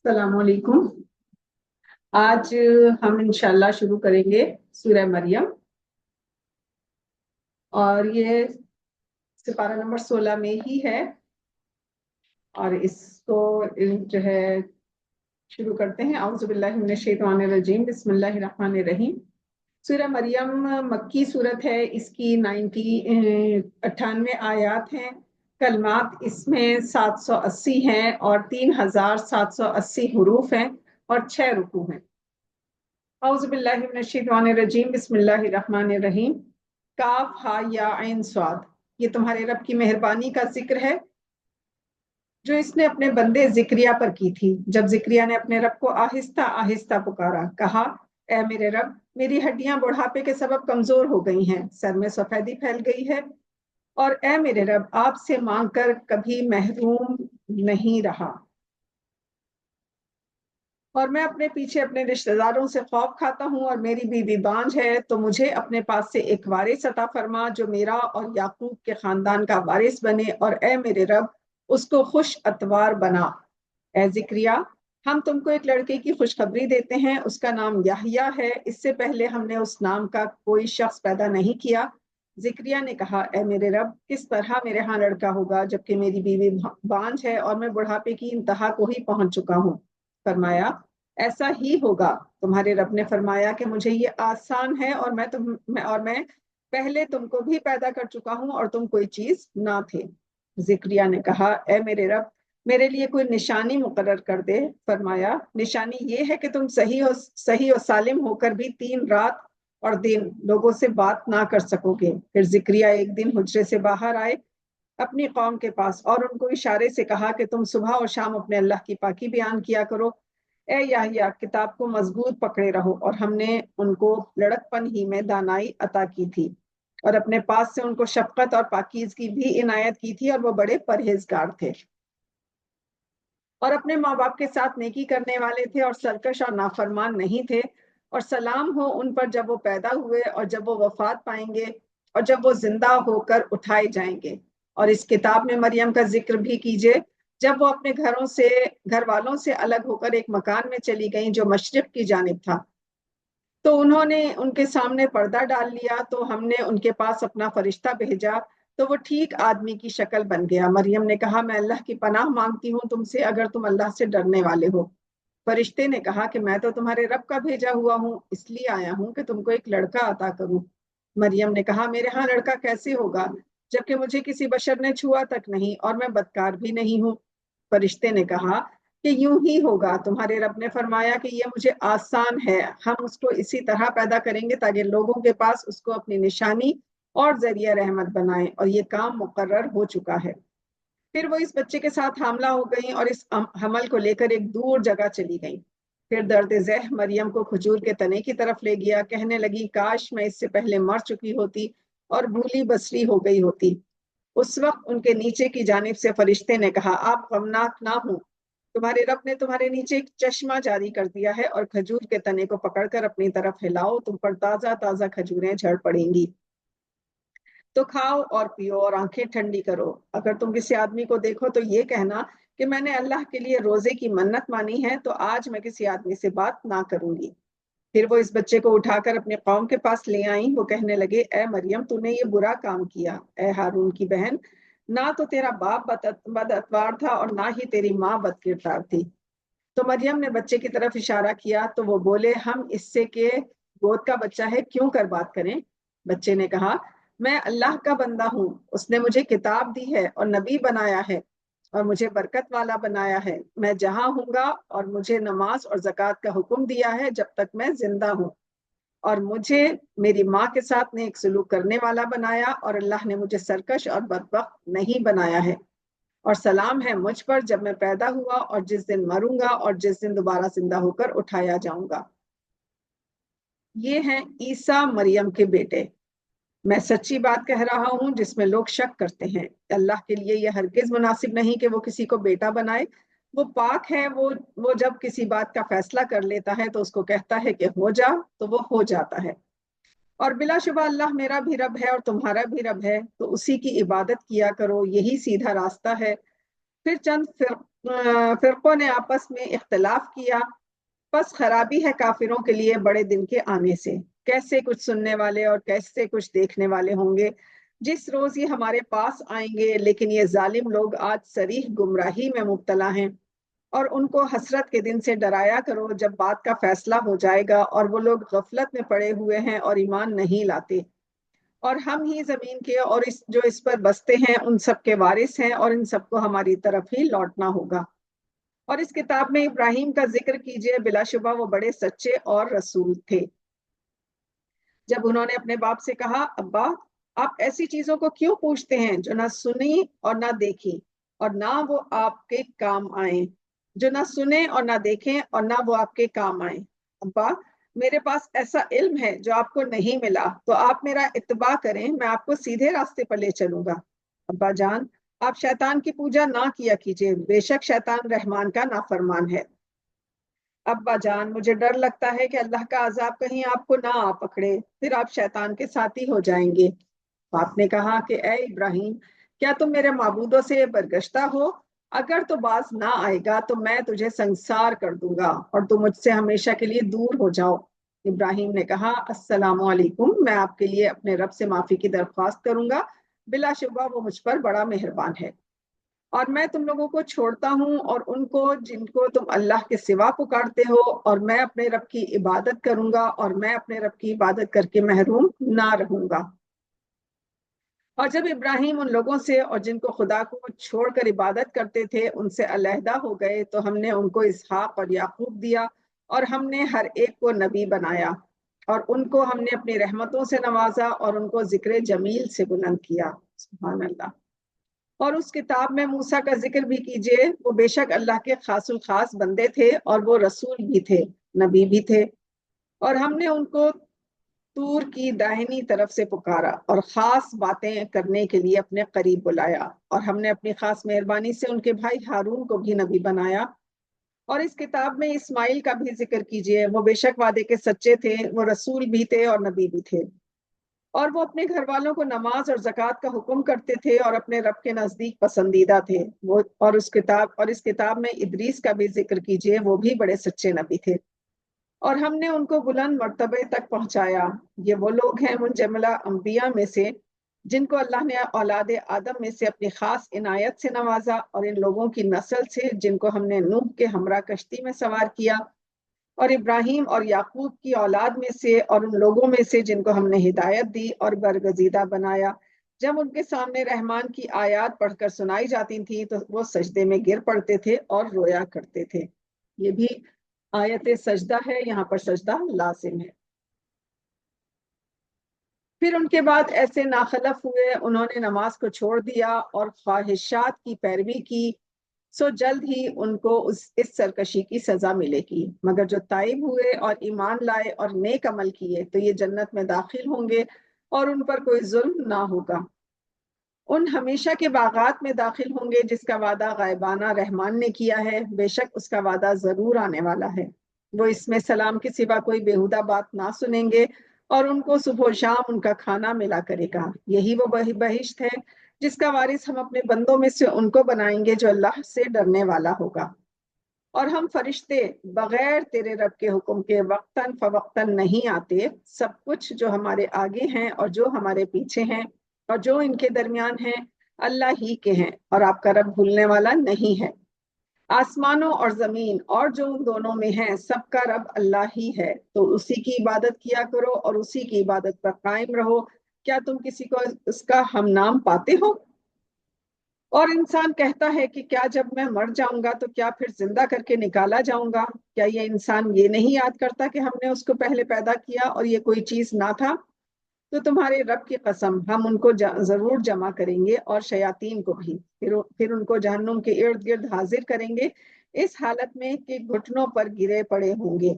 अस्सलाम वालेकुम। आज हम इंशाल्लाह शुरू करेंगे सूरह मरियम, और ये सिपारा नंबर 16 में ही है। और इसको जो है शुरू करते हैं। औज़ु बिल्लाहि मिनश शैतानिर रजीम, बिस्मिल्लाहिर रहमानिर रहीम। सूरह मरियम मक्की सूरत है। इसकी 98 आयात हैं। कलमात इसमें 780 हैं और 3780 हुरूफ हैं और 6 रुकू हैं। औज़ु बिल्लाहि मिनश शैतानिर रजीम, बिस्मिल्लाहिर रहमानिर रहीम। काफ हा या ऐन स्वाद, ये तुम्हारे रब की मेहरबानी का जिक्र है जो इसने अपने बंदे जिक्रिया पर की थी। जब जिक्रिया ने अपने रब को आहिस्ता आहिस्ता पुकारा, कहा, ए मेरे रब, मेरी हड्डियां बुढ़ापे के सबब कमजोर हो गई हैं, सर में सफेदी फैल गई है, और ए मेरे रब, आपसे मांगकर कभी महरूम नहीं रहा, और मैं अपने पीछे अपने रिश्तेदारों से खौफ खाता हूँ, और मेरी बीवी बांझ है, तो मुझे अपने पास से एक वारिस अता फरमा जो मेरा और याकूब के खानदान का वारिस बने, और ए मेरे रब, उसको खुश अतवार बना। ए जिक्रिया, हम तुमको एक लड़के की खुशखबरी देते हैं, उसका नाम याहिया है। इससे पहले हमने उस नाम का कोई शख्स पैदा नहीं किया। जिक्रिया ने कहा, ए मेरे रब, किस तरह मेरे यहाँ लड़का होगा जबकि मेरी बीवी बांझ है और मैं बुढ़ापे की इंतहा को ही पहुंच चुका हूँ। फरमाया, ऐसा ही होगा। तुम्हारे रब ने फरमाया कि मुझे ये आसान है, और मैं पहले तुमको भी पैदा कर चुका हूँ और तुम कोई चीज ना थे। जिक्रिया ने कहा, ए मेरे रब, मेरे लिए कोई निशानी मुकर्रर कर दे। फरमाया, निशानी ये है कि तुम सही और सालिम होकर भी 3 रात और दिन लोगों से बात ना कर सकोगे। फिर जिक्रिया एक दिन हुजरे से बाहर आए अपनी कौम के पास, और उनको इशारे से कहा कि तुम सुबह और शाम अपने अल्लाह की पाकी बयान किया करो। ए याहिया, किताब को मजबूत पकड़े रहो, और हमने उनको लड़कपन ही में दानाई अता की थी, और अपने पास से उनको शफकत और पाकीज़गी भी इनायत की थी, और वो बड़े परहेजगार थे, और अपने माँ बाप के साथ नेकी करने वाले थे, और सरकश और नाफरमान नहीं थे। और सलाम हो उन पर जब वो पैदा हुए, और जब वो वफात पाएंगे, और जब वो जिंदा होकर उठाए जाएंगे। और इस किताब में मरियम का जिक्र भी कीजिए, जब वो अपने घर वालों से अलग होकर एक मकान में चली गई जो मशरिक की जानिब था, तो उन्होंने उनके सामने पर्दा डाल लिया, तो हमने उनके पास अपना फरिश्ता भेजा, तो वो ठीक आदमी की शक्ल बन गया। मरियम ने कहा, मैं अल्लाह की पनाह मांगती हूँ तुमसे, अगर तुम अल्लाह से डरने वाले हो। फरिश्ते ने कहा कि मैं तो तुम्हारे रब का भेजा हुआ हूँ, इसलिए आया हूँ कि तुमको एक लड़का अता करूँ। मरियम ने कहा, मेरे यहाँ लड़का कैसे होगा जबकि मुझे किसी बशर ने छुआ तक नहीं, और मैं बदकार भी नहीं हूँ। फरिश्ते ने कहा कि यूं ही होगा। तुम्हारे रब ने फरमाया कि ये मुझे आसान है, हम उसको इसी तरह पैदा करेंगे ताकि लोगों के पास उसको अपनी निशानी और जरिया रहमत बनाएं, और ये काम मुकर्रर हो चुका है। फिर वो इस बच्चे के साथ हामला हो गई, और इस हमल को लेकर एक दूर जगह चली गई। फिर दर्द ज़ह मरियम को खजूर के तने की तरफ ले गया। कहने लगी, काश मैं इससे पहले मर चुकी होती और भूली बसरी हो गई होती। उस वक्त उनके नीचे की जानिब से फरिश्ते ने कहा, आप गमनाक ना हो, तुम्हारे रब ने तुम्हारे नीचे एक चश्मा जारी कर दिया है, और खजूर के तने को पकड़कर अपनी तरफ हिलाओ, तुम पर ताजा ताजा खजूरें झड़ पड़ेंगी, तो खाओ और पियो और आंखें ठंडी करो। अगर तुम किसी आदमी को देखो तो ये कहना कि मैंने अल्लाह के लिए रोजे की मन्नत मानी है, तो आज मैं किसी आदमी से बात ना करूंगी। फिर वो इस बच्चे को उठाकर अपने कौम के पास ले आई। वो कहने लगे, ए मरियम, तूने ये बुरा काम किया। ए हारून की बहन, ना तो तेरा बाप बदअतवार था और ना ही तेरी माँ बदकिरदार थी। तो मरियम ने बच्चे की तरफ इशारा किया, तो वो बोले, हम इससे के गोद का बच्चा है, क्यों कर बात करें। बच्चे ने कहा, मैं अल्लाह का बंदा हूँ, उसने मुझे किताब दी है और नबी बनाया है और मुझे बरकत वाला बनाया है। मैं जहाँ हूँगा, और मुझे नमाज और जक़ात का हुक्म दिया है जब तक मैं जिंदा हूँ, और मुझे मेरी माँ के साथ नेक सलूक करने वाला बनाया, और अल्लाह ने मुझे सरकश और बदबख्त नहीं बनाया है। और सलाम है मुझ पर जब मैं पैदा हुआ, और जिस दिन मरूंगा, और जिस दिन दोबारा जिंदा होकर उठाया जाऊंगा। ये हैं ईसा मरियम के बेटे। मैं सच्ची बात कह रहा हूँ जिसमें लोग शक करते हैं। अल्लाह के लिए यह हरगिज मुनासिब नहीं कि वो किसी को बेटा बनाए। वो पाक है। वो जब किसी बात का फैसला कर लेता है तो उसको कहता है कि हो जा, तो वो हो जाता है। और बिलाशुबा अल्लाह मेरा भी रब है और तुम्हारा भी रब है, तो उसी की इबादत किया करो, यही सीधा रास्ता है। پھر چند فرقوں نے آپس میں اختلاف کیا، بس خرابی ہے کافروں کے لیے بڑے دن کے آنے سے، کیسے کچھ سننے والے اور کیسے کچھ دیکھنے والے ہوں گے جس روز یہ ہمارے پاس آئیں گے، لیکن یہ ظالم لوگ آج صریح گمراہی میں مبتلا ہیں۔ اور ان کو حسرت کے دن سے ڈرایا کرو جب بات کا فیصلہ ہو جائے گا اور وہ لوگ غفلت میں پڑے ہوئے ہیں اور ایمان نہیں لاتے، اور ہم ہی زمین کے اور جو اس پر بستے ہیں ان سب کے وارث ہیں، اور ان سب کو ہماری طرف ہی لوٹنا ہوگا۔ اور اس کتاب میں ابراہیم کا ذکر کیجئے، بلا شبہ وہ بڑے سچے اور رسول تھے۔ جب انہوں نے اپنے باپ سے کہا، ابا آپ ایسی چیزوں کو کیوں پوچھتے ہیں جو نہ سنی اور نہ دیکھی اور نہ وہ آپ کے کام آئیں، جو نہ سنیں اور نہ دیکھیں اور نہ وہ آپ کے کام آئیں؟ ابا میرے پاس ایسا علم ہے جو آپ کو نہیں ملا، تو آپ میرا اتباع کریں، میں آپ کو سیدھے راستے پر لے چلوں گا۔ ابا جان آپ شیطان کی پوجا نہ کیا کیجئے، بے شک شیطان رحمان کا نافرمان ہے۔ ابا جان مجھے ڈر لگتا ہے کہ اللہ کا عذاب کہیں آپ کو نہ آ پکڑے، پھر آپ شیطان کے ساتھی ہو جائیں گے۔ باپ نے کہا کہ اے ابراہیم، کیا تم میرے معبودوں سے برگشتہ ہو؟ اگر تو باز نہ آئے گا تو میں تجھے سنسار کر دوں گا اور تم مجھ سے ہمیشہ کے لیے دور ہو جاؤ۔ ابراہیم نے کہا، السلام علیکم، میں آپ کے لیے اپنے رب سے معافی کی درخواست کروں گا، بلا شبہ وہ مجھ پر بڑا مہربان ہے۔ اور میں تم لوگوں کو چھوڑتا ہوں اور ان کو جن کو تم اللہ کے سوا پکارتے ہو، اور میں اپنے رب کی عبادت کروں گا، اور میں اپنے رب کی عبادت کر کے محروم نہ رہوں گا۔ اور جب ابراہیم ان لوگوں سے اور جن کو خدا کو چھوڑ کر عبادت کرتے تھے ان سے علیحدہ ہو گئے، تو ہم نے ان کو اسحاق اور یعقوب دیا، اور ہم نے ہر ایک کو نبی بنایا، اور ان کو ہم نے اپنی رحمتوں سے نوازا اور ان کو ذکر جمیل سے بلند کیا۔ سبحان اللہ۔ اور اس کتاب میں موسیٰ کا ذکر بھی کیجئے، وہ بے شک اللہ کے خاص الخاص بندے تھے، اور وہ رسول بھی تھے، نبی بھی تھے۔ اور ہم نے ان کو طور کی داہنی طرف سے پکارا اور خاص باتیں کرنے کے لیے اپنے قریب بلایا، اور ہم نے اپنی خاص مہربانی سے ان کے بھائی ہارون کو بھی نبی بنایا۔ اور اس کتاب میں اسماعیل کا بھی ذکر کیجئے، وہ بے شک وعدے کے سچے تھے، وہ رسول بھی تھے اور نبی بھی تھے، اور وہ اپنے گھر والوں کو نماز اور زکوٰۃ کا حکم کرتے تھے اور اپنے رب کے نزدیک پسندیدہ تھے۔ وہ اور اس کتاب میں ادریس کا بھی ذکر کیجئے، وہ بھی بڑے سچے نبی تھے، اور ہم نے ان کو بلند مرتبے تک پہنچایا۔ یہ وہ لوگ ہیں منجملہ انبیاء میں سے جن کو اللہ نے اولاد آدم میں سے اپنی خاص عنایت سے نوازا، اور ان لوگوں کی نسل سے جن کو ہم نے نوح کے ہمراہ کشتی میں سوار کیا، اور ابراہیم اور یعقوب کی اولاد میں سے اور ان لوگوں میں سے جن کو ہم نے ہدایت دی اور برگزیدہ بنایا۔ جب ان کے سامنے رحمان کی آیات پڑھ کر سنائی جاتی تھیں تو وہ سجدے میں گر پڑتے تھے اور رویا کرتے تھے۔ یہ بھی آیت سجدہ ہے، یہاں پر سجدہ لازم ہے۔ پھر ان کے بعد ایسے ناخلف ہوئے، انہوں نے نماز کو چھوڑ دیا اور خواہشات کی پیروی کی، سو جلد ہی ان کو اس سرکشی کی سزا ملے گی۔ مگر جو تائب ہوئے اور ایمان لائے اور نیک عمل کیے تو یہ جنت میں داخل ہوں گے اور ان پر کوئی ظلم نہ ہوگا۔ ان ہمیشہ کے باغات میں داخل ہوں گے جس کا وعدہ غائبانہ رحمان نے کیا ہے، بے شک اس کا وعدہ ضرور آنے والا ہے۔ وہ اس میں سلام کے سوا کوئی بےہودہ بات نہ سنیں گے، اور ان کو صبح و شام ان کا کھانا ملا کرے گا۔ یہی وہ بہشت ہے جس کا وارث ہم اپنے بندوں میں سے ان کو بنائیں گے جو اللہ سے ڈرنے والا ہوگا۔ اور ہم فرشتے بغیر تیرے رب کے حکم کے وقتاً فوقتاً نہیں آتے، سب کچھ جو ہمارے آگے ہیں اور جو ہمارے پیچھے ہیں اور جو ان کے درمیان ہیں اللہ ہی کے ہیں، اور آپ کا رب بھولنے والا نہیں ہے۔ آسمانوں اور زمین اور جو ان دونوں میں ہیں سب کا رب اللہ ہی ہے، تو اسی کی عبادت کیا کرو اور اسی کی عبادت پر قائم رہو۔ کیا تم کسی کو اس کا ہم نام پاتے ہو؟ اور انسان کہتا ہے کہ کیا جب میں مر جاؤں گا تو کیا پھر زندہ کر کے نکالا جاؤں گا؟ کیا یہ انسان یہ نہیں یاد کرتا کہ ہم نے اس کو پہلے پیدا کیا اور یہ کوئی چیز نہ تھا؟ تو تمہارے رب کی قسم ہم ان کو ضرور جمع کریں گے اور شیاطین کو بھی، پھر ان کو جہنم کے ارد گرد حاضر کریں گے اس حالت میں کہ گھٹنوں پر گرے پڑے ہوں گے۔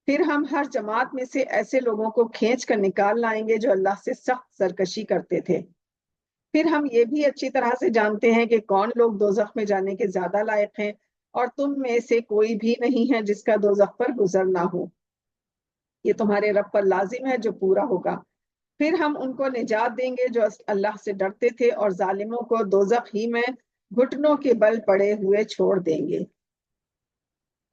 پھر ہم ہر جماعت میں سے ایسے لوگوں کو کھینچ کر نکال لائیں گے جو اللہ سے سخت سرکشی کرتے تھے۔ پھر ہم یہ بھی اچھی طرح سے جانتے ہیں کہ کون لوگ دوزخ میں جانے کے زیادہ لائق ہیں، اور تم میں سے کوئی بھی نہیں ہے جس کا دوزخ پر گزر نہ ہو۔ یہ تمہارے رب پر لازم ہے جو پورا ہوگا۔ پھر ہم ان کو نجات دیں گے جو اللہ سے ڈرتے تھے، اور ظالموں کو دوزخ ہی میں घुटनों के बल पड़े हुए छोड़ देंगे।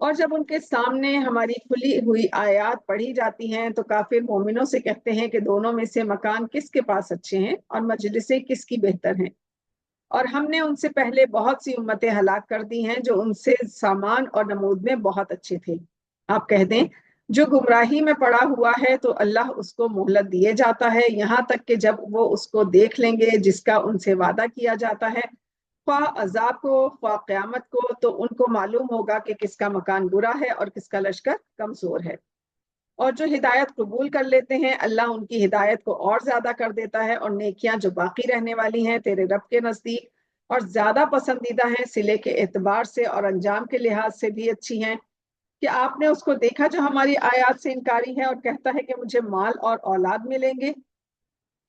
और जब उनके सामने हमारी खुली हुई आयत पढ़ी जाती हैं तो काफिर मोमिनों से कहते हैं कि दोनों में से मकान किसके पास अच्छे हैं और मजलिसें किसकी बेहतर हैं। और हमने उनसे पहले बहुत सी उम्मतें हलाक कर दी हैं जो उनसे सामान और नमूद में बहुत अच्छे थे। आप कह दें, जो गुमराही में पड़ा हुआ है तो अल्लाह उसको मोहलत दिए जाता है यहाँ तक कि जब वो उसको देख लेंगे जिसका उनसे वादा किया जाता है, ख्वाह अजाब को ख्वाह क़यामत को, तो उनको मालूम होगा कि किसका मकान बुरा है और किसका लश्कर कमजोर है। और जो हिदायत कबूल कर लेते हैं अल्लाह उनकी हिदायत को और ज्यादा कर देता है, और नेकियां जो बाकी रहने वाली हैं तेरे रब के नजदीक और ज्यादा पसंदीदा हैं, सिले के एतबार से और अंजाम के लिहाज से भी अच्छी हैं। कि आपने उसको देखा जो हमारी आयत से इनकारी है और कहता है कि मुझे माल और औलाद मिलेंगे?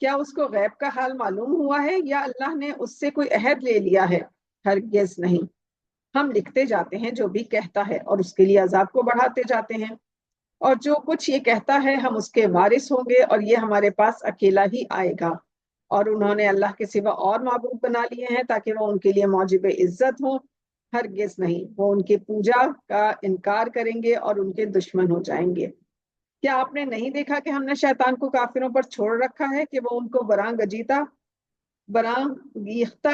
क्या उसको गैब का हाल मालूम हुआ है या अल्लाह ने उससे कोई अहद ले लिया है? हरगिज नहीं। हम लिखते जाते हैं जो भी कहता है और उसके लिए अजाब को बढ़ाते जाते हैं। और जो कुछ ये कहता है हम उसके वारिस होंगे और ये हमारे पास अकेला ही आएगा। और उन्होंने अल्लाह के सिवा और माबूद बना लिए हैं ताकि वो उनके लिए मौजिब इज्जत हो। हरगिज नहीं, वो उनकी पूजा का इनकार करेंगे और उनके दुश्मन हो जाएंगे। क्या आपने नहीं देखा कि हमने शैतान को काफिरों पर छोड़ रखा है कि वो उनको बरांगीख्ता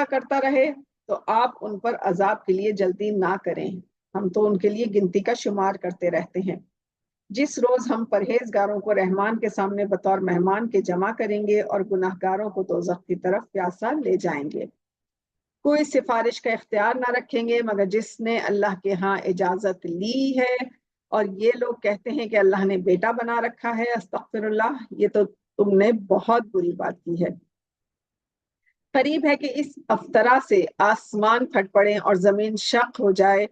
करता रहे? तो आप उन पर अजाब के लिए जल्दी ना करें, हम तो उनके लिए गिनती का शुमार करते रहते हैं। जिस रोज हम परहेजगारों को रहमान के सामने बतौर मेहमान के जमा करेंगे और गुनाहगारों को दोज़ख की तरफ प्यासा ले जाएंगे। कोई सिफारिश का इख्तियार ना रखेंगे मगर जिसने अल्लाह के यहाँ इजाजत ली है। और ये लोग कहते हैं कि अल्लाह ने बेटा बना रखा है, अस्तगफिरुल्लाह, ये तो तुमने बहुत बुरी बात की है। करीब है कि इस अफ्तरा से आसमान फट पड़े और जमीन शक हो जाए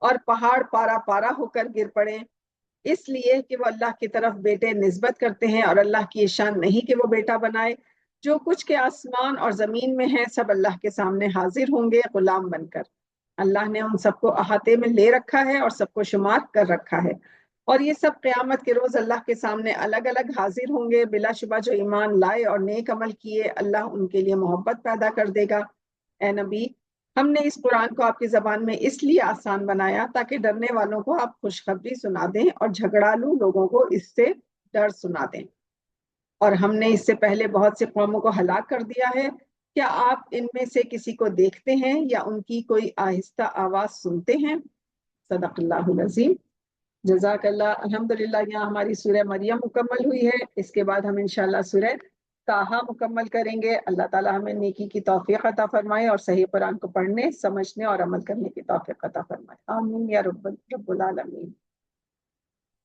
और पहाड़ पारा पारा होकर गिर पड़े, इसलिए कि वो अल्लाह की तरफ बेटे निस्बत करते हैं और अल्लाह की शान नहीं कि वो बेटा बनाए। जो कुछ के आसमान और जमीन में है सब अल्लाह के सामने हाजिर होंगे गुलाम बनकर। अल्लाह ने उन सबको अहाते में ले रखा है और सबको शुमार कर रखा है। और ये सब क़यामत के रोज अल्लाह के सामने अलग अलग हाजिर होंगे। बिलाशुबा जो ईमान लाए और नेक अमल किए अल्लाह उनके लिए मोहब्बत पैदा कर देगा। ए नबी, हमने इस कुरान को आपकी जबान में इसलिए आसान बनाया ताकि डरने वालों को आप खुशखबरी सुना दें और झगड़ालू लोगों को इससे डर सुना दें। और हमने इससे पहले बहुत से कौमों को हलाक कर दिया है। क्या आप इनमें से किसी को देखते हैं या उनकी कोई आहिस्ता आवाज सुनते हैं? सदक़ल्लाहुल अज़ीम। जज़ाकल्लाह। अल्हम्दुलिल्लाह, यहाँ हमारी सूरह मरियम मुकम्मल हुई है। इसके बाद हम इंशाल्लाह सूरह ताहा मुकम्मल करेंगे। अल्लाह ताला हमें नेकी की तौफीक अता फरमाए और सही कुरान को पढ़ने, समझने और अमल करने की तौफीक अता फरमाए। आमीन या रब्बुल आलमीन।